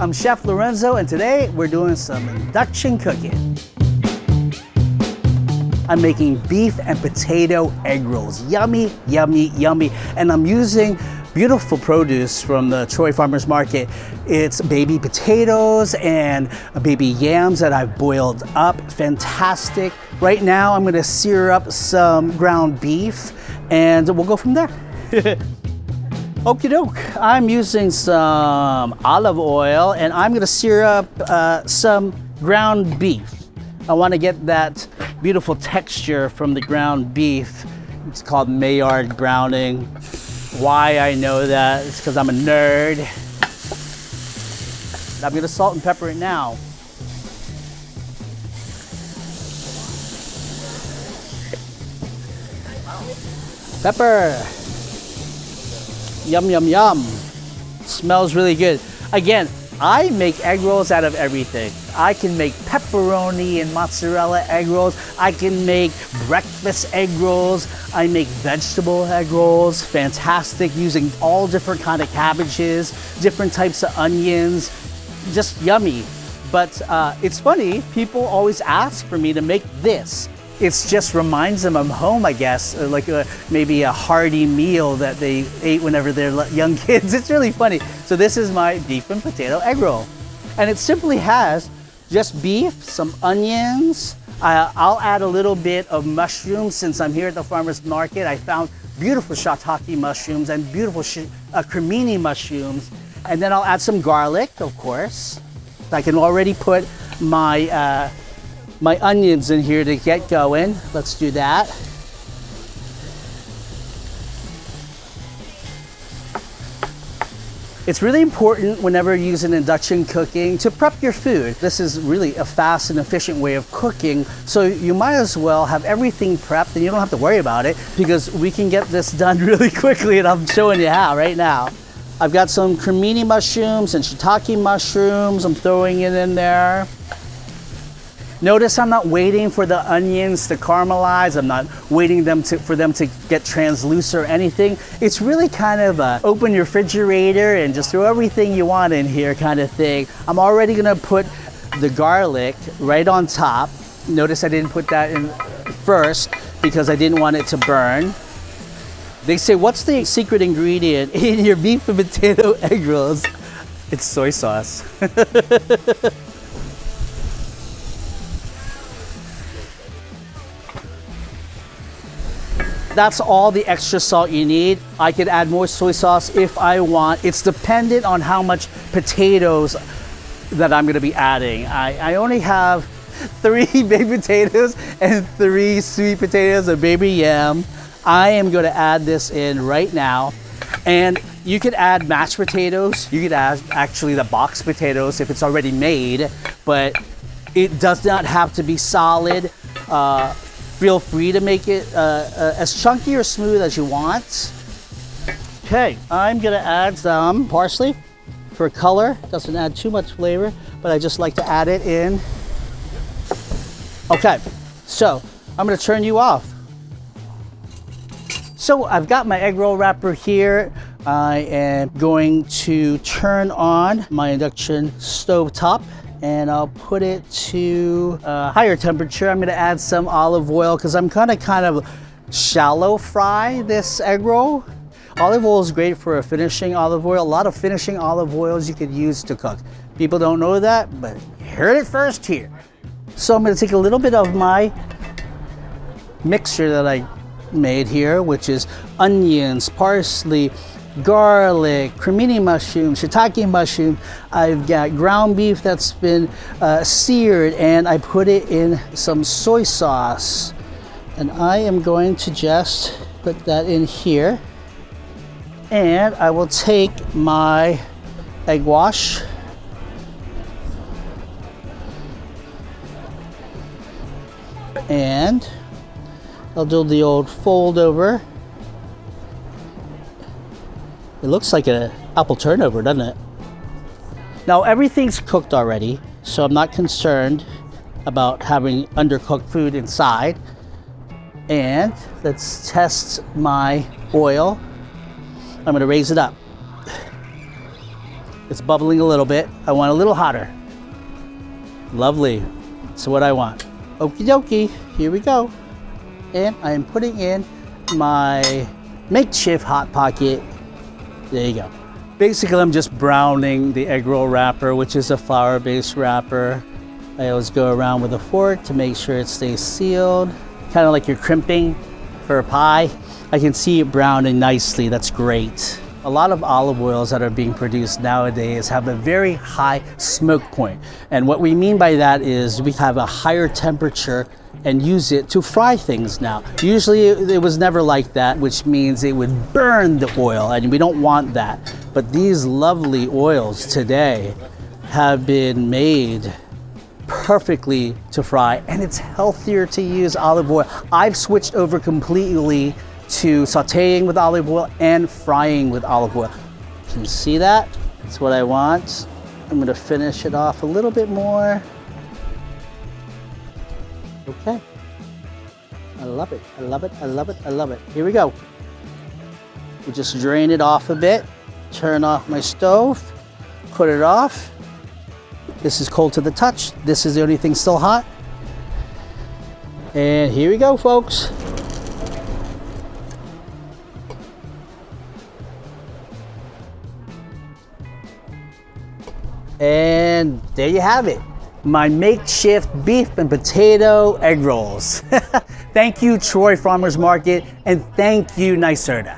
I'm Chef Lorenzo, and today we're doing some induction cooking. I'm making beef and potato egg rolls. Yummy, yummy, yummy. And I'm using beautiful produce from the Troy Farmers Market. It's baby potatoes and baby yams that I've boiled up. Fantastic. Right now I'm gonna sear up some ground beef and we'll go from there. Okie doke, I'm using some olive oil and I'm gonna sear up some ground beef. I wanna get that beautiful texture from the ground beef. It's called Maillard browning. Why I know that is because I'm a nerd. I'm gonna salt and pepper it now. Pepper. Yum, yum, yum. Smells really good. Again, I make egg rolls out of everything. I can make pepperoni and mozzarella egg rolls. I can make breakfast egg rolls. I make vegetable egg rolls. Fantastic, using all different kind of cabbages, different types of onions. Just yummy. But it's funny, people always ask for me to make this. It just reminds them I'm home, I guess, like maybe a hearty meal that they ate whenever they're young kids. It's really funny. So this is my beef and potato egg roll. And it simply has just beef, some onions. I'll add a little bit of mushrooms since I'm here at the farmer's market. I found beautiful shiitake mushrooms and beautiful cremini mushrooms. And then I'll add some garlic, of course. I can already put my my onions in here to get going. Let's do that. It's really important whenever you're using induction cooking to prep your food. This is really a fast and efficient way of cooking, so you might as well have everything prepped and you don't have to worry about it because we can get this done really quickly, and I'm showing you how right now. I've got some cremini mushrooms and shiitake mushrooms. I'm throwing it in there. Notice I'm not waiting for the onions to caramelize. I'm not waiting for them to get translucent or anything. It's really kind of a open your refrigerator and just throw everything you want in here kind of thing. I'm already gonna put the garlic right on top. Notice I didn't put that in first because I didn't want it to burn. They say, what's the secret ingredient in your beef and potato egg rolls? It's soy sauce. That's all the extra salt you need. I could add more soy sauce if I want. It's dependent on how much potatoes that I'm gonna be adding. I only have 3 baby potatoes and 3 sweet potatoes, a baby yam. I am gonna add this in right now. And you could add mashed potatoes. You could add actually the box potatoes if it's already made, but it does not have to be solid. Feel free to make it as chunky or smooth as you want. Okay, I'm gonna add some parsley for color. Doesn't add too much flavor, but I just like to add it in. Okay, so I'm gonna turn you off. So I've got my egg roll wrapper here. I am going to turn on my induction stove top and I'll put it to a higher temperature. I'm gonna add some olive oil because I'm gonna kind of shallow fry this egg roll. Olive oil is great for a finishing olive oil. A lot of finishing olive oils you could use to cook. People don't know that, but you heard it first here. So I'm gonna take a little bit of my mixture that I made here, which is onions, parsley, garlic, cremini mushrooms, shiitake mushroom. I've got ground beef that's been seared, and I put it in some soy sauce. And I am going to just put that in here. And I will take my egg wash and I'll do the old fold over. It looks like an apple turnover, doesn't it? Now everything's cooked already, so I'm not concerned about having undercooked food inside. And let's test my oil. I'm gonna raise it up. It's bubbling a little bit. I want a little hotter. Lovely. That's what I want. Okie dokie, here we go. And I am putting in my makeshift Hot Pocket. There you go. Basically, I'm just browning the egg roll wrapper, which is a flour-based wrapper. I always go around with a fork to make sure it stays sealed. Kind of like you're crimping for a pie. I can see it browning nicely, that's great. A lot of olive oils that are being produced nowadays have a very high smoke point. And what we mean by that is we have a higher temperature and use it to fry things now. Usually it was never like that, which means it would burn the oil, and we don't want that. But these lovely oils today have been made perfectly to fry, and it's healthier to use olive oil. I've switched over completely to sauteing with olive oil and frying with olive oil. Can you see that? That's what I want. I'm gonna finish it off a little bit more. Okay. I love it, I love it, I love it, I love it. Here we go. We just drain it off a bit, turn off my stove, put it off. This is cold to the touch. This is the only thing still hot. And here we go, folks. And there you have it. My makeshift beef and potato egg rolls. Thank you, Troy Farmers Market, and thank you, NYSERDA.